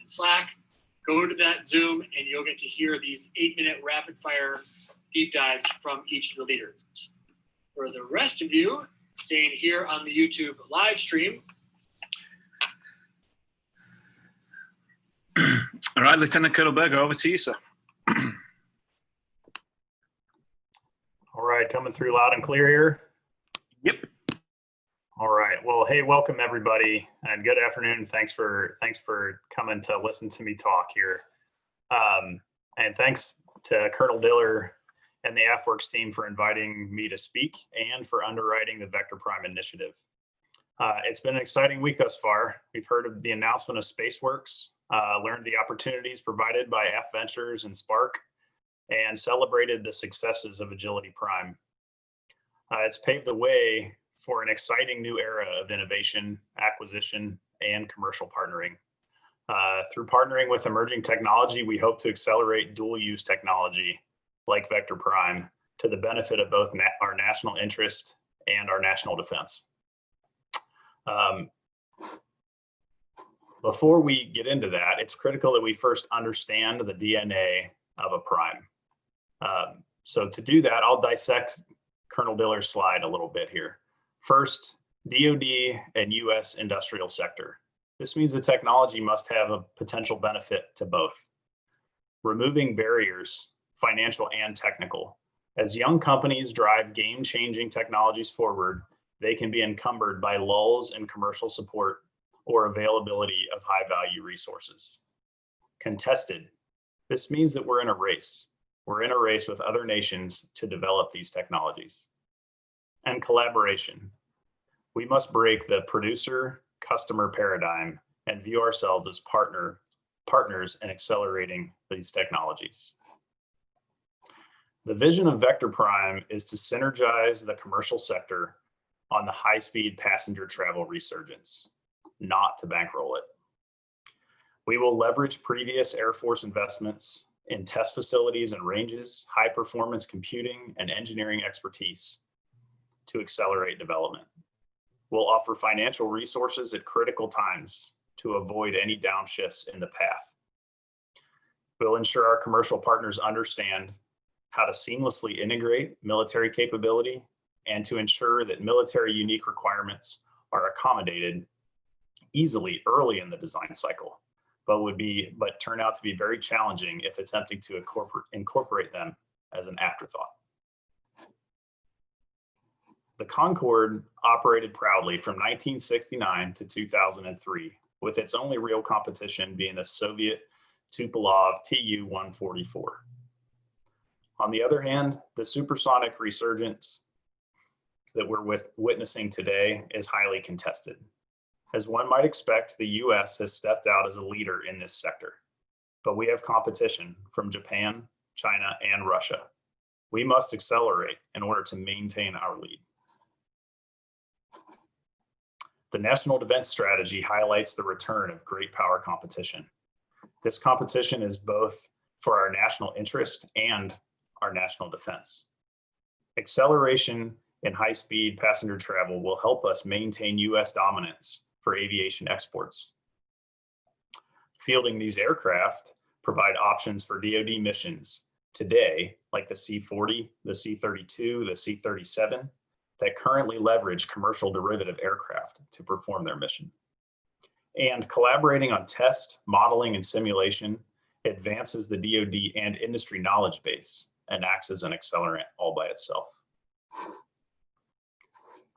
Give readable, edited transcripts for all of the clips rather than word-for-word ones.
Slack. Go to that Zoom and you'll get to hear these 8-minute rapid fire deep dives from each of the leaders. For the rest of you, staying here on the YouTube live stream. All right, Lieutenant Colonel Berger, over to you, sir. All right, coming through loud and clear here. Yep. All right. Well, hey, welcome everybody, and good afternoon. Thanks for coming to listen to me talk here. And thanks to Colonel Diller and the AFWERX team for inviting me to speak and for underwriting the Vector Prime initiative. It's been an exciting week thus far. We've heard of the announcement of SpaceWorks, learned the opportunities provided by F Ventures and Spark, and celebrated the successes of Agility Prime. It's paved the way for an exciting new era of innovation, acquisition, and commercial partnering. Through partnering with emerging technology, we hope to accelerate dual-use technology like Vector Prime to the benefit of both our national interest and our national defense. Before we get into that, it's critical that we first understand the DNA of a prime. So to do that, I'll dissect Colonel Diller's slide a little bit here. First, DoD and US industrial sector. This means the technology must have a potential benefit to both. Removing barriers, financial and technical. As young companies drive game-changing technologies forward, they can be encumbered by lulls in commercial support or availability of high-value resources. Contested. This means that we're in a race. We're in a race with other nations to develop these technologies. And collaboration. We must break the producer-customer paradigm and view ourselves as partners in accelerating these technologies. The vision of Vector Prime is to synergize the commercial sector on the high-speed passenger travel resurgence, not to bankroll it. We will leverage previous Air Force investments in test facilities and ranges, high-performance computing, and engineering expertise to accelerate development. We'll offer financial resources at critical times to avoid any downshifts in the path. We'll ensure our commercial partners understand how to seamlessly integrate military capability and to ensure that military unique requirements are accommodated easily early in the design cycle, but turn out to be very challenging if attempting to incorporate them as an afterthought. The Concorde operated proudly from 1969 to 2003, with its only real competition being the Soviet Tupolev Tu-144. On the other hand, the supersonic resurgence that we're witnessing today is highly contested. As one might expect, the US has stepped out as a leader in this sector, but we have competition from Japan, China, and Russia. We must accelerate in order to maintain our lead. The National Defense Strategy highlights the return of great power competition. This competition is both for our national interest and our national defense. Acceleration in high-speed passenger travel will help us maintain US dominance for aviation exports. Fielding these aircraft provide options for DoD missions today, like the C-40, the C-32, the C-37, that currently leverage commercial derivative aircraft to perform their mission. And collaborating on test, modeling, and simulation advances the DoD and industry knowledge base and acts as an accelerant all by itself.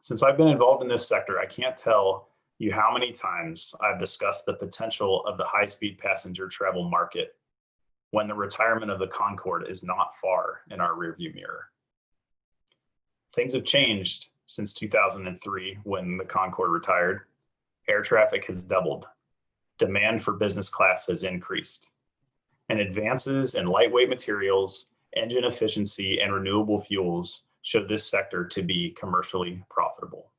Since I've been involved in this sector, I can't tell you how many times I've discussed the potential of the high-speed passenger travel market when the retirement of the Concorde is not far in our rearview mirror. Things have changed since 2003 when the Concorde retired. Air traffic has doubled. Demand for business class has increased. And advances in lightweight materials, engine efficiency, and renewable fuels show this sector to be commercially profitable.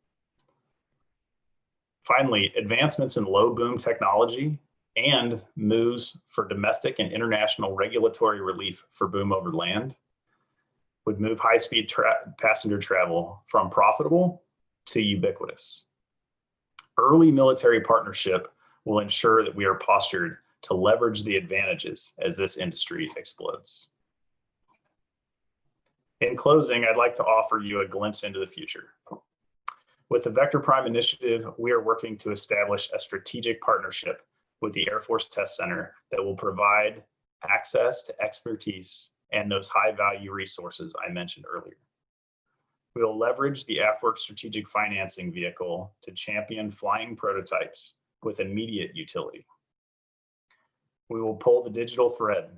Finally, advancements in low boom technology and moves for domestic and international regulatory relief for boom over land would move high-speed passenger travel from profitable to ubiquitous. Early military partnership will ensure that we are postured to leverage the advantages as this industry explodes. In closing, I'd like to offer you a glimpse into the future. With the Vector Prime initiative, we are working to establish a strategic partnership with the Air Force Test Center that will provide access to expertise and those high-value resources I mentioned earlier. We will leverage the AFWERX strategic financing vehicle to champion flying prototypes with immediate utility. We will pull the digital thread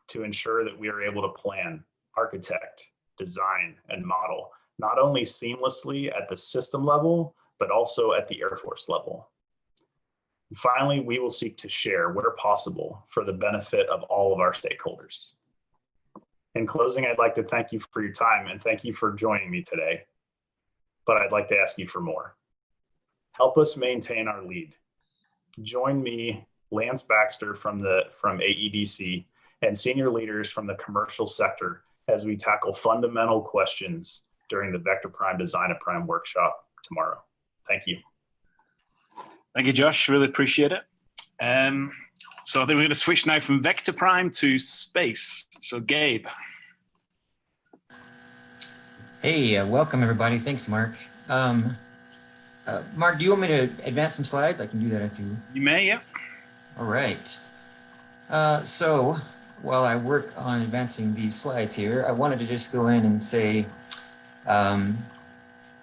to ensure that we are able to plan, architect, design, and model, not only seamlessly at the system level, but also at the Air Force level. And finally, we will seek to share where possible for the benefit of all of our stakeholders. In closing, I'd like to thank you for your time and thank you for joining me today. But I'd like to ask you for more. Help us maintain our lead. Join me, Lance Baxter from AEDC, and senior leaders from the commercial sector as we tackle fundamental questions during the Vector Prime Design a Prime workshop tomorrow. Thank you. Thank you, Josh. Really appreciate it. So I think we're going to switch now from Vector Prime to space. So Gabe. Hey, welcome everybody. Thanks, Mark. Mark, do you want me to advance some slides? I can do that if you... You may, yeah. All right. So while I work on advancing these slides here, I wanted to just go in and say,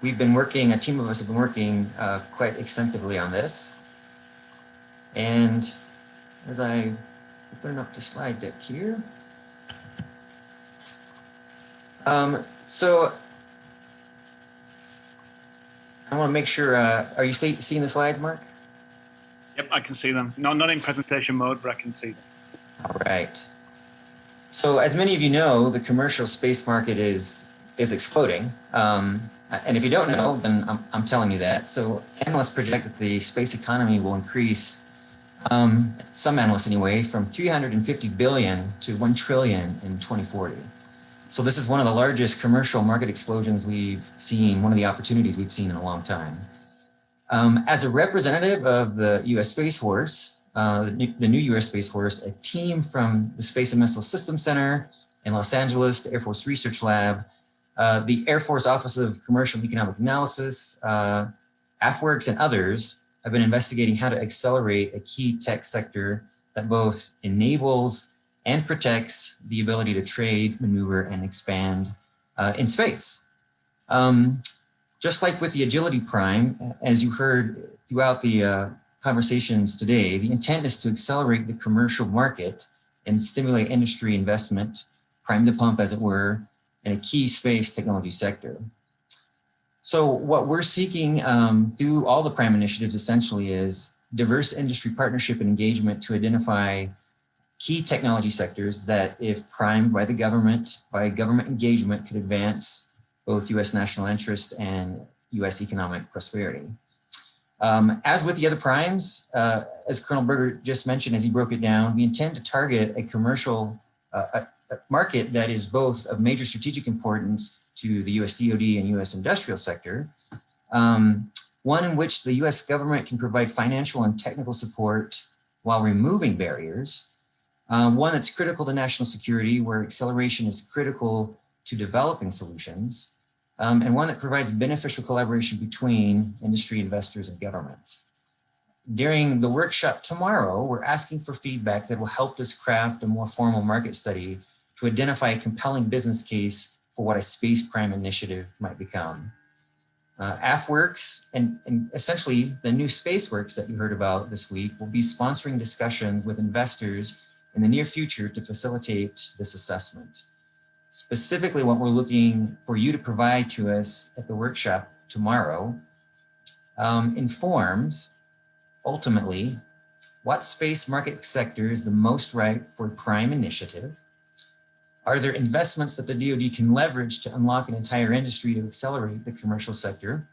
we've been working, a team of us have been working quite extensively on this. And as I open up the slide deck here, so I want to make sure, are you seeing the slides, Mark? Yep, I can see them. Not in presentation mode, but I can see them. All right. So as many of you know, the commercial space market is exploding. And if you don't know, then I'm telling you that. So analysts project that the space economy will increase, some analysts anyway, from 350 billion to 1 trillion in 2040. So this is one of the largest commercial market explosions we've seen, one of the opportunities we've seen in a long time. As a representative of the U.S. Space Force, the new U.S. Space Force, a team from the Space and Missile Systems Center in Los Angeles, the Air Force Research Lab, the Air Force Office of Commercial Economic Analysis, AFWERX, and others have been investigating how to accelerate a key tech sector that both enables and protects the ability to trade, maneuver, and expand in space. Just like with the Agility Prime, as you heard throughout the conversations today, the intent is to accelerate the commercial market and stimulate industry investment, prime the pump as it were, in a key space technology sector. So what we're seeking through all the Prime initiatives essentially is diverse industry partnership and engagement to identify key technology sectors that, if primed by the government, by government engagement, could advance both U.S. national interest and U.S. economic prosperity. As with the other primes, as Colonel Berger just mentioned, as he broke it down, we intend to target a commercial a market that is both of major strategic importance to the U.S. DoD and U.S. industrial sector, one in which the U.S. government can provide financial and technical support while removing barriers, one that's critical to national security, where acceleration is critical to developing solutions, and one that provides beneficial collaboration between industry, investors, and government. During the workshop tomorrow, we're asking for feedback that will help us craft a more formal market study to identify a compelling business case for what a space prime initiative might become. AFWERX and essentially the new SpaceWorks that you heard about this week will be sponsoring discussions with investors in the near future to facilitate this assessment. Specifically, what we're looking for you to provide to us at the workshop tomorrow informs, ultimately, what space market sector is the most ripe for prime initiative? Are there investments that the DoD can leverage to unlock an entire industry to accelerate the commercial sector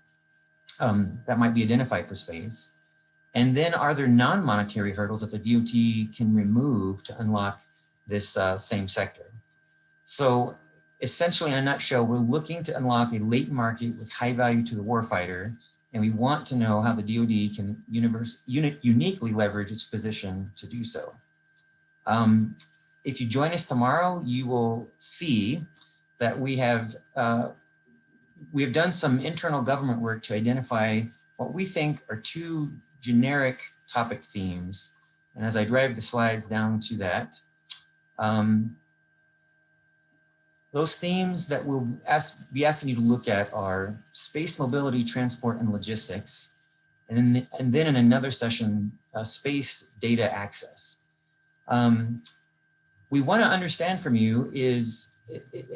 that might be identified for space? And then are there non-monetary hurdles that the DoD can remove to unlock this same sector? So essentially, in a nutshell, we're looking to unlock a latent market with high value to the warfighter, and we want to know how the DoD can uniquely leverage its position to do so. If you join us tomorrow, you will see that we have done some internal government work to identify what we think are two generic topic themes. And as I drive the slides down to that, those themes that we'll be asking you to look at are space mobility, transport, and logistics. And then in another session, space data access. We want to understand from you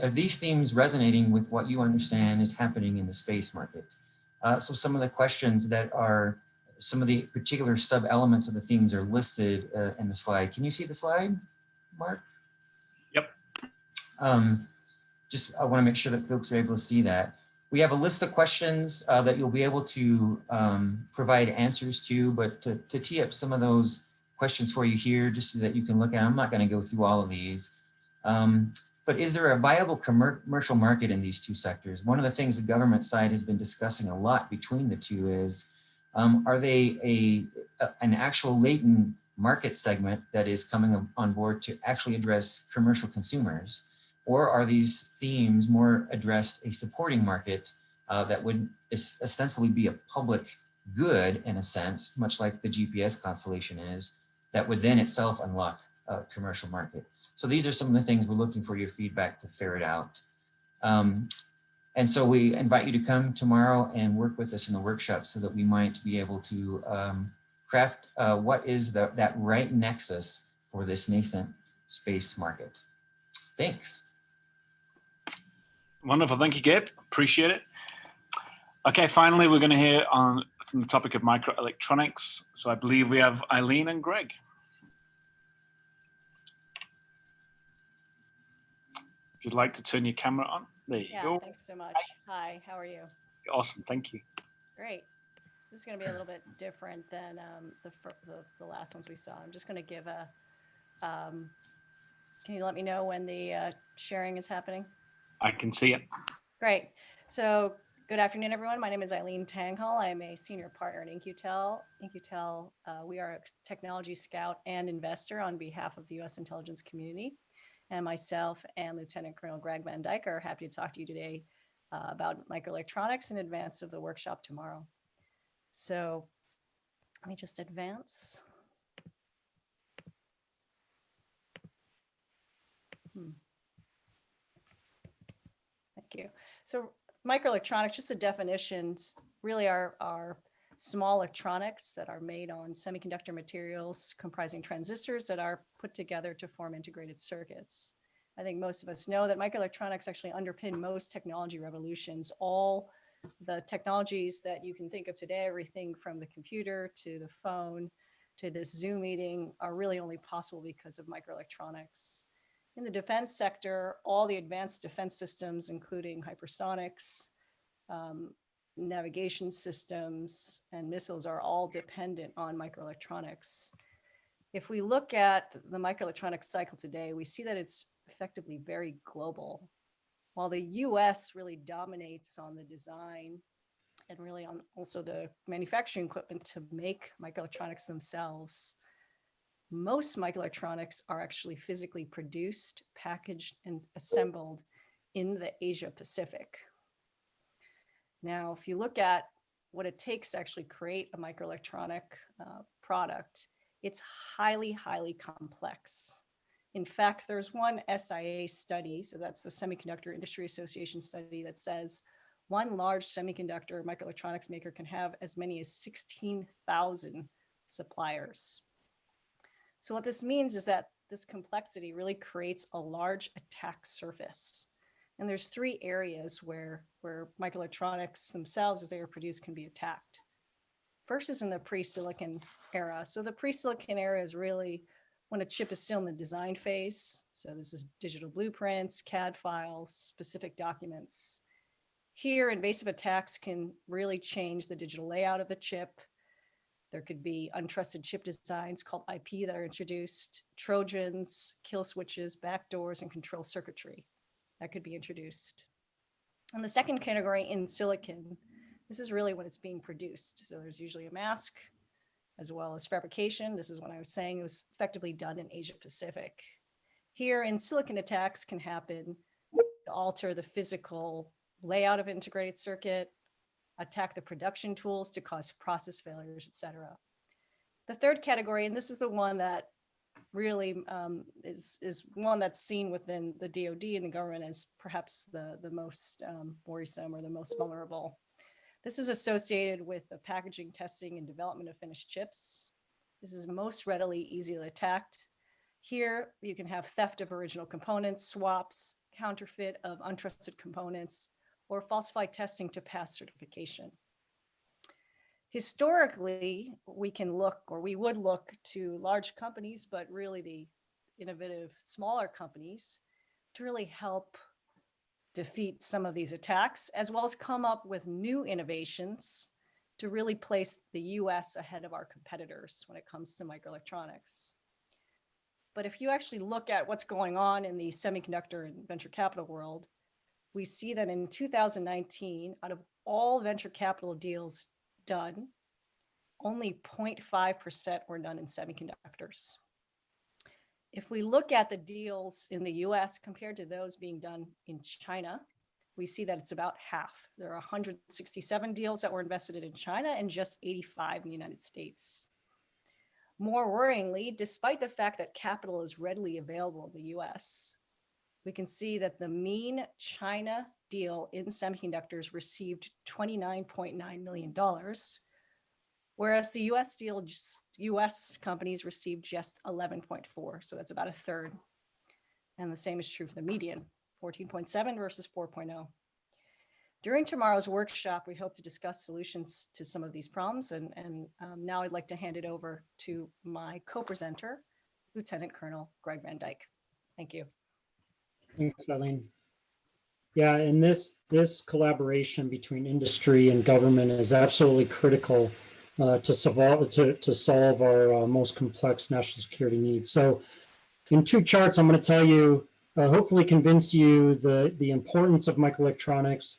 are these themes resonating with what you understand is happening in the space market? So some of the questions that are, some of the particular sub-elements of the themes are listed in the slide. Can you see the slide, Mark? Yep. I want to make sure that folks are able to see that. We have a list of questions that you'll be able to provide answers to, but to tee up some of those questions for you here, just so that you can look at. I'm not going to go through all of these. But is there a viable commercial market in these two sectors? One of the things the government side has been discussing a lot between the two is, are they an actual latent market segment that is coming on board to actually address commercial consumers? Or are these themes more addressed a supporting market that would ostensibly be a public good in a sense, much like the GPS constellation is, that would then itself unlock a commercial market? So these are some of the things we're looking for your feedback to ferret out. And so we invite you to come tomorrow and work with us in the workshop so that we might be able to craft what is that right nexus for this nascent space market. Thanks. Wonderful. Thank you, Gabe. Appreciate it. Okay, finally, we're going to hear from the topic of microelectronics. So I believe we have Eileen and Greg. If you'd like to turn your camera on, there you go. Thanks so much. Hi, how are you? Awesome, thank you. Great. This is going to be a little bit different than the last ones we saw. I'm just going to give a, can you let me know when the sharing is happening? I can see it. Great. So good afternoon, everyone. My name is Eileen Tanghal. I'm a senior partner at In-Q-Tel. In-Q-Tel, we are a technology scout and investor on behalf of the U.S. intelligence community. And myself and Lieutenant Colonel Greg Van Dyke are happy to talk to you today about microelectronics in advance of the workshop tomorrow. So let me just advance. Thank you. So microelectronics, just the definitions, really are small electronics that are made on semiconductor materials comprising transistors that are put together to form integrated circuits. I think most of us know that microelectronics actually underpin most technology revolutions. All the technologies that you can think of today, everything from the computer to the phone to this Zoom meeting, are really only possible because of microelectronics. In the defense sector, all the advanced defense systems, including hypersonics, navigation systems, and missiles, are all dependent on microelectronics. If we look at the microelectronics cycle today, we see that it's effectively very global. While the US really dominates on the design and really on also the manufacturing equipment to make microelectronics themselves, most microelectronics are actually physically produced, packaged, and assembled in the Asia Pacific. Now, if you look at what it takes to actually create a microelectronic product, it's highly, highly complex. In fact, there's one SIA study, so that's the Semiconductor Industry Association study, that says one large semiconductor microelectronics maker can have as many as 16,000 suppliers. So what this means is that this complexity really creates a large attack surface. And there's three areas where microelectronics themselves, as they are produced, can be attacked. First is in the pre-silicon era. So the pre-silicon era is really when a chip is still in the design phase. So this is digital blueprints, CAD files, specific documents. Here, invasive attacks can really change the digital layout of the chip. There could be untrusted chip designs called IP that are introduced, Trojans, kill switches, backdoors, and control circuitry that could be introduced. And the second category, in silicon, this is really when it's being produced. So there's usually a mask, as well as fabrication. This is what I was saying, it was effectively done in Asia Pacific. Here in silicon attacks can happen to alter the physical layout of integrated circuit, attack the production tools to cause process failures, etc. The third category, and this is the one that really is one that's seen within the DoD and the government as perhaps the most worrisome or the most vulnerable. This is associated with the packaging, testing, and development of finished chips. This is most readily easily attacked. Here, you can have theft of original components, swaps, counterfeit of untrusted components, or falsified testing to pass certification. Historically, we would look to large companies, but really the innovative smaller companies to really help defeat some of these attacks, as well as come up with new innovations to really place the US ahead of our competitors when it comes to microelectronics. But if you actually look at what's going on in the semiconductor and venture capital world, we see that in 2019, out of all venture capital deals done, only 0.5% were done in semiconductors. If we look at the deals in the US compared to those being done in China, we see that it's about half. There are 167 deals that were invested in China and just 85 in the United States. More worryingly, despite the fact that capital is readily available in the US, we can see that the mean China deal in semiconductors received $29.9 million, whereas the US deal, US companies received just 11.4. So that's about a third. And the same is true for the median, 14.7 versus 4.0. During tomorrow's workshop, we hope to discuss solutions to some of these problems. And now I'd like to hand it over to my co-presenter, Lieutenant Colonel Greg Van Dyke. Thank you. Thanks, Eileen. Yeah, and this collaboration between industry and government is absolutely critical to solve our most complex national security needs. So in two charts, I'm going to tell you, hopefully convince you the importance of microelectronics,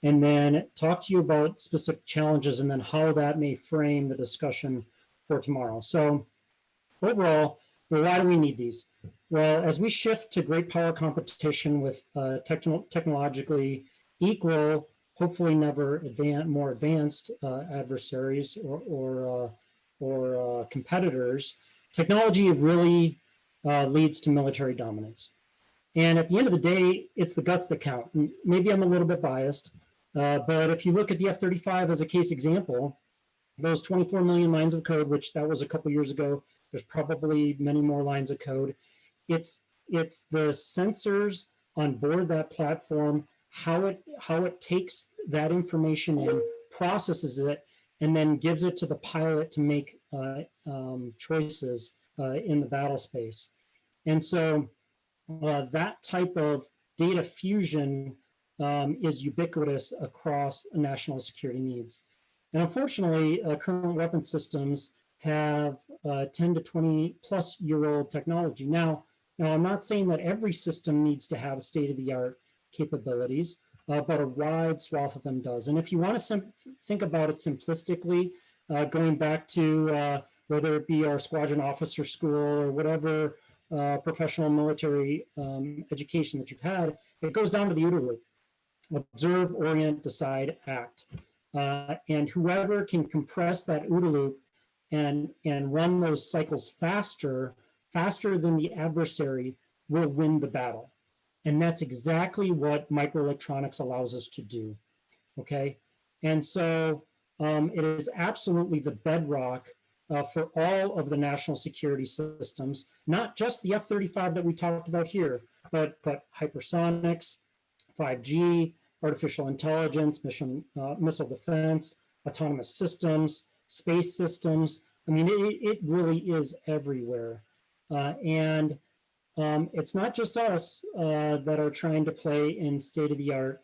and then talk to you about specific challenges and then how that may frame the discussion for tomorrow. So overall, well, why do we need these? Well, as we shift to great power competition with technologically equal, hopefully never more advanced adversaries or competitors, technology really leads to military dominance. And at the end of the day, it's the guts that count. And maybe I'm a little bit biased, but if you look at the F-35 as a case example, those 24 million lines of code, which that was a couple years ago, there's probably many more lines of code. It's the sensors on board that platform, how it takes that information in, processes it, and then gives it to the pilot to make choices in the battle space. And so that type of data fusion is ubiquitous across national security needs. And unfortunately, current weapon systems have 10 to 20 plus year old technology. Now, I'm not saying that every system needs to have state-of-the-art capabilities, but a wide swath of them does. And if you want to think about it simplistically, going back to whether it be our squadron officer school or whatever professional military education that you've had, it goes down to the OODA loop: observe, orient, decide, act. And whoever can compress that OODA loop and run those cycles faster than the adversary will win the battle. And that's exactly what microelectronics allows us to do, okay? And so it is absolutely the bedrock for all of the national security systems, not just the F-35 that we talked about here, but hypersonics, 5G, artificial intelligence, missile defense, autonomous systems, space systems. I mean, it really is everywhere. And it's not just us that are trying to play in state of the art.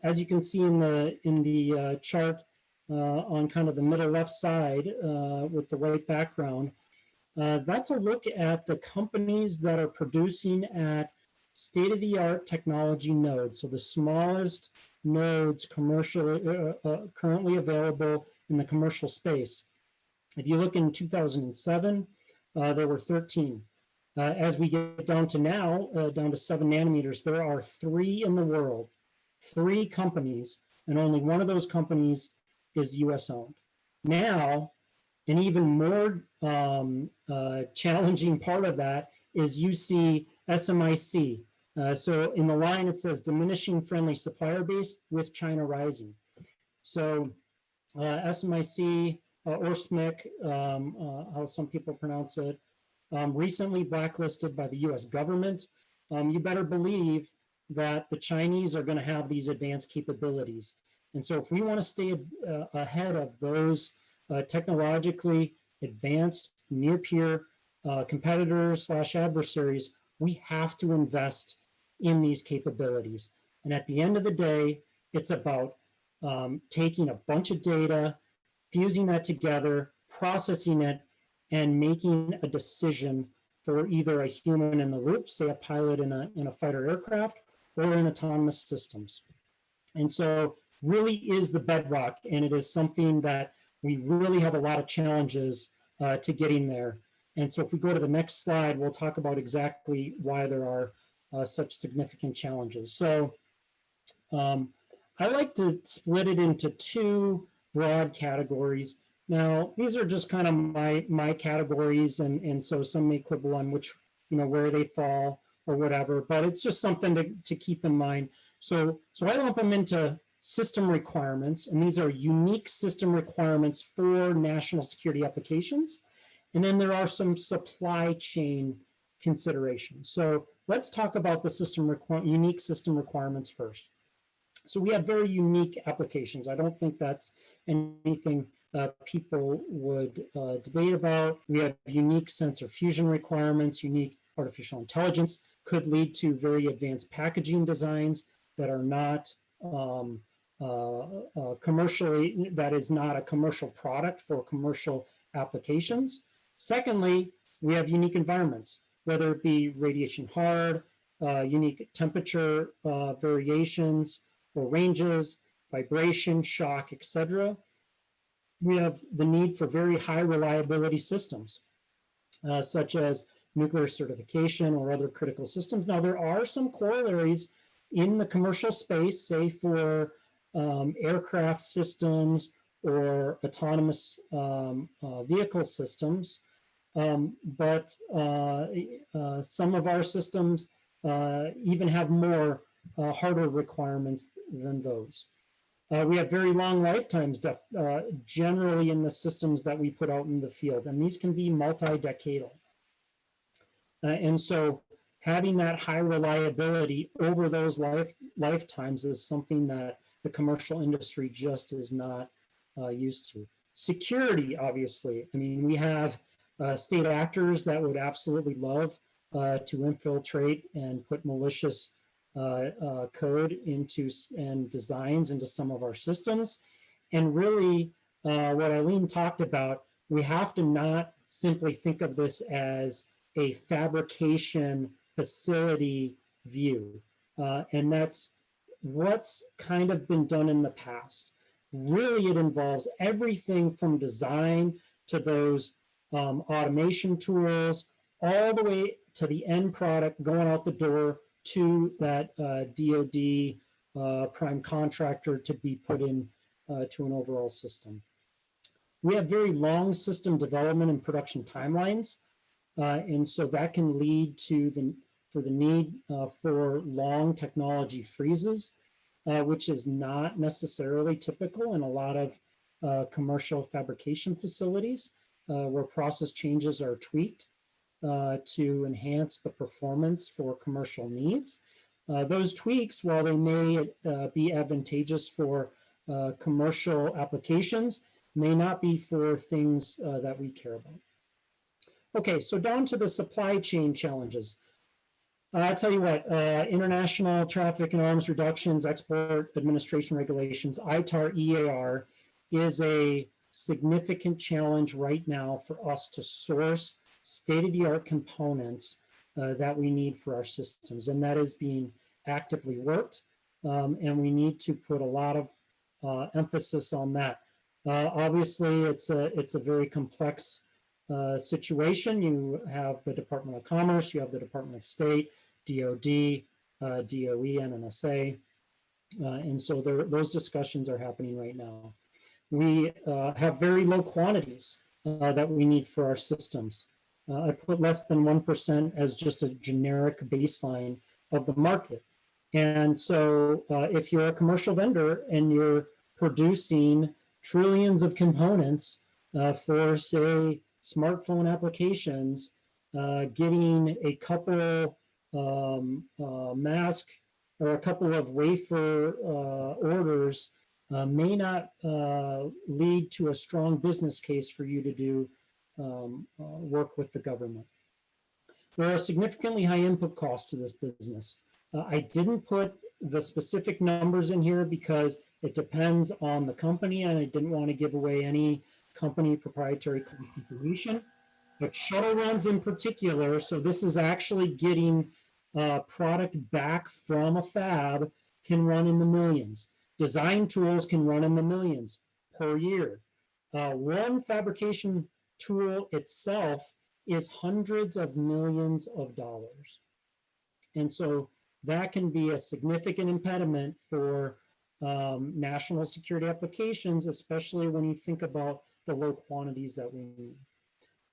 As you can see in the chart on kind of the middle left side with the white background, that's a look at the companies that are producing at state-of-the-art technology nodes. So the smallest nodes commercially currently available in the commercial space. If you look in 2007, there were 13. As we get down to now, down to 7 nanometers, there are 3 in the world, 3 companies, and only one of those companies is US owned. Now, an even more challenging part of that is you see SMIC. So in the line, it says diminishing friendly supplier base with China rising. So SMIC or SMIC, how some people pronounce it, recently blacklisted by the US government. You better believe that the Chinese are going to have these advanced capabilities. And so if we want to stay ahead of those technologically advanced near peer competitors / adversaries, we have to invest in these capabilities. And at the end of the day, it's about taking a bunch of data, fusing that together, processing it, and making a decision for either a human in the loop, say a pilot in a fighter aircraft, or in autonomous systems. And so really is the bedrock, and it is something that we really have a lot of challenges to getting there. And so if we go to the next slide, we'll talk about exactly why there are such significant challenges. So I like to split it into 2 broad categories. Now, these are just kind of my categories, and so some may quibble on which, where they fall or whatever, but it's just something to keep in mind. So I lump them into system requirements, and these are unique system requirements for national security applications. And then there are some supply chain considerations. So let's talk about the unique system requirements first. So we have very unique applications. I don't think that's anything people would debate about. We have unique sensor fusion requirements, unique artificial intelligence, could lead to very advanced packaging designs that are not commercially, that is not a commercial product for commercial applications. Secondly, we have unique environments, whether it be radiation hard, unique temperature variations or ranges, vibration, shock, etc. We have the need for very high reliability systems, such as nuclear certification or other critical systems. Now, there are some corollaries in the commercial space, say for aircraft systems or autonomous vehicle systems, but some of our systems even have more harder requirements than those. We have very long lifetimes generally in the systems that we put out in the field, and these can be multi-decadal. And so having that high reliability over those lifetimes is something that the commercial industry just is not used to. Security, obviously. I mean, we have state actors that would absolutely love to infiltrate and put malicious code into and designs into some of our systems. And really, what Eileen talked about, we have to not simply think of this as a fabrication facility view. And that's what's kind of been done in the past. Really, it involves everything from design to those automation tools, all the way to the end product going out the door to that DoD prime contractor to be put in to an overall system. We have very long system development and production timelines, and so that can lead to the need for long technology freezes, which is not necessarily typical in a lot of commercial fabrication facilities where process changes are tweaked to enhance the performance for commercial needs. Those tweaks, while they may be advantageous for commercial applications, may not be for things that we care about. Okay, so down to the supply chain challenges. I'll tell you what, international traffic and arms reductions, export administration regulations, ITAR, EAR, is a significant challenge right now for us to source state-of-the-art components that we need for our systems. And that is being actively worked. And we need to put a lot of emphasis on that. Obviously, it's a very complex situation. You have the Department of Commerce, you have the Department of State, DOD, DOE, and NSA. And so those discussions are happening right now. We have very low quantities that we need for our systems. I put less than 1% as just a generic baseline of the market. And so if you're a commercial vendor and you're producing trillions of components for, say, smartphone applications, getting a couple mask or a couple of wafer orders may not lead to a strong business case for you to do work with the government. There are significantly high input costs to this business. I didn't put the specific numbers in here because it depends on the company, and I didn't want to give away any company proprietary cost information. But shuttle runs in particular, so this is actually getting product back from a fab, can run in the millions. Design tools can run in the millions per year. One fabrication tool itself is hundreds of millions of dollars. And so that can be a significant impediment for national security applications, especially when you think about the low quantities that we need.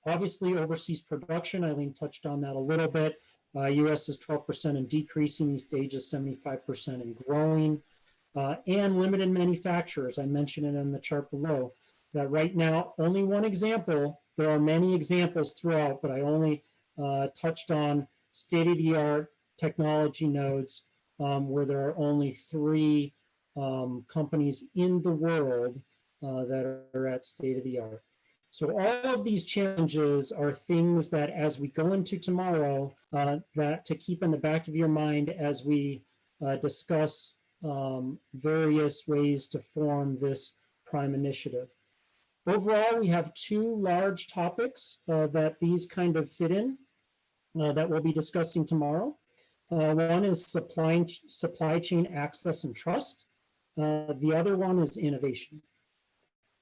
Obviously, overseas production, Eileen touched on that a little bit. US is 12% and decreasing, East Asia is 75% and growing. And limited manufacturers, I mentioned it in the chart below, that right now, only one example, there are many examples throughout, but I only touched on state-of-the-art technology nodes where there are only 3 companies in the world that are at state-of-the-art. So all of these challenges are things that as we go into tomorrow, that to keep in the back of your mind as we discuss various ways to form this prime initiative. Overall, we have 2 large topics that these kind of fit in that we'll be discussing tomorrow. One is supply chain access and trust. The other one is innovation.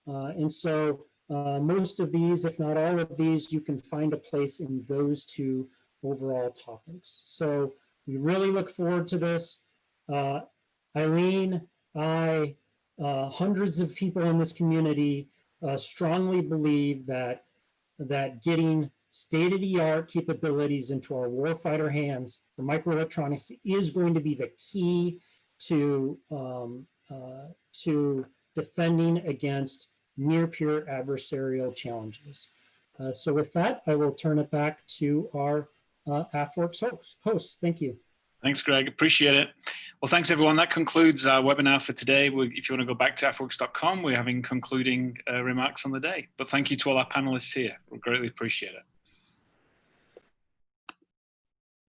And so most of these, if not all of these, you can find a place in those 2 overall topics. So we really look forward to this. Eileen, hundreds of people in this community strongly believe that getting state-of-the-art capabilities into our warfighter hands for microelectronics is going to be the key to defending against near-peer adversarial challenges. So with that, I will turn it back to our AFWERX host. Thank you. Thanks, Greg. Appreciate it. Well, thanks, everyone. That concludes our webinar for today. If you want to go back to AFWERX.com, we're having concluding remarks on the day. But thank you to all our panelists here. We greatly appreciate it.